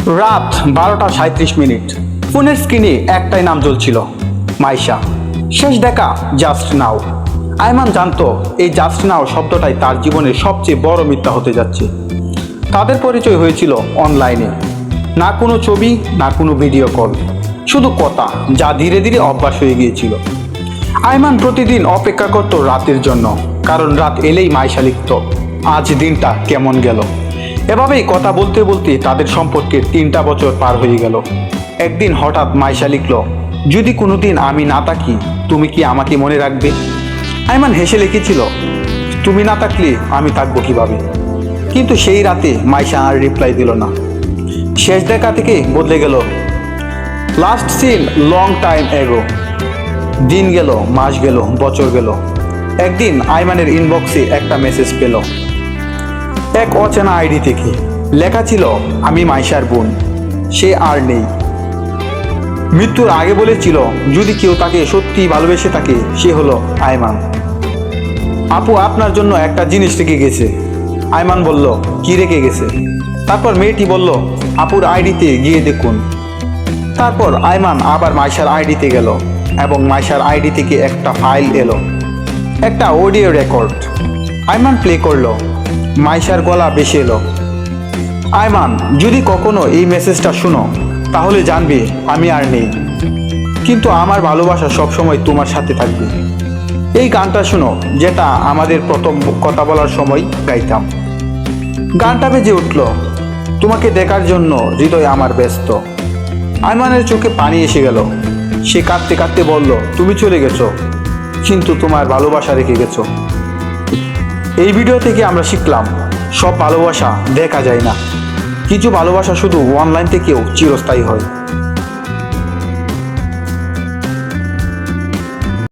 রাত 12:37। ফোনের স্ক্রিনে একটাই নাম জ্বলছিল, মাইশা। শেষ দেখা জাস্ট নাও। আয়মান জানতো এই জাস্ট নাও শব্দটাই তার জীবনের সবচেয়ে বড় মিথ্যা হতে যাচ্ছে। তাদের পরিচয় হয়েছিল অনলাইনে, না কোনো ছবি, না কোনো ভিডিও কল, শুধু কথা, যা ধীরে ধীরে অভ্যাস হয়ে গিয়েছিল। আয়মান প্রতিদিন অপেক্ষা করত রাতের জন্য, কারণ রাত এলেই মাইশা লিখত, আজ দিনটা কেমন গেল। এভাবেই কথা বলতে বলতে তাদের সম্পর্কে 3টা বছর পার হয়ে গেল। একদিন হঠাৎ মাইশা লিখল, যদি কোনোদিন আমি না থাকি, তুমি কি আমাকে মনে রাখবে? আয়মান হেসে লিখেছিল, তুমি না থাকলে আমি থাকবো কিভাবে? কিন্তু সেই রাতে মাইশা আর রিপ্লাই দিল না। শেষ দেখা থেকে বদলে গেল। লাস্ট সিন লং টাইম এগো। দিন গেল, মাস গেল, বছর গেল। একদিন আয়মানের ইনবক্সে একটা মেসেজ পেল, এক অচেনা আইডি থেকে। লেখা ছিল, আমি মাইশার বোন, সে আর নেই। মৃত্যুর আগে বলেছিল, যদি কেউ তাকে সত্যি ভালোবেসে থাকে, সে হলো আয়মান। আপু আপনার জন্য একটা জিনিস রেখে গেছে। আয়মান বলল, কি রেখে গেছে? তারপর মেয়েটি বলল, আপুর আইডিতে গিয়ে দেখুন। তারপর আয়মান আবার মাইশার আইডিতে গেল এবং মাইশার আইডি থেকে একটা ফাইল এলো, একটা অডিও রেকর্ড। আয়মান প্লে করলো। মাইশার গলা ভেসে এলো, আয়মান, যদি কখনো এই মেসেজটা শুনো, তাহলে জানবে আমি আর নেই, কিন্তু আমার ভালোবাসা সবসময় তোমার সাথে থাকবে। এই গানটা শুনো, যেটা আমাদের প্রথম কথা বলার সময় গাইতাম। গানটা বেজে উঠল, তোমাকে দেখার জন্য হৃদয় আমার ব্যস্ত। আয়মানের চোখে পানি এসে গেল। সে কাঁদতে কাঁদতে বলল, তুমি চলে গেছো, কিন্তু তোমার ভালোবাসা রেখে গেছো। এই ভিডিও থেকে আমরা শিখলাম, সব ভালোবাসা দেখা যায় না, কিছু ভালোবাসা শুধু অনলাইন থেকেও চিরস্থায়ী হয়।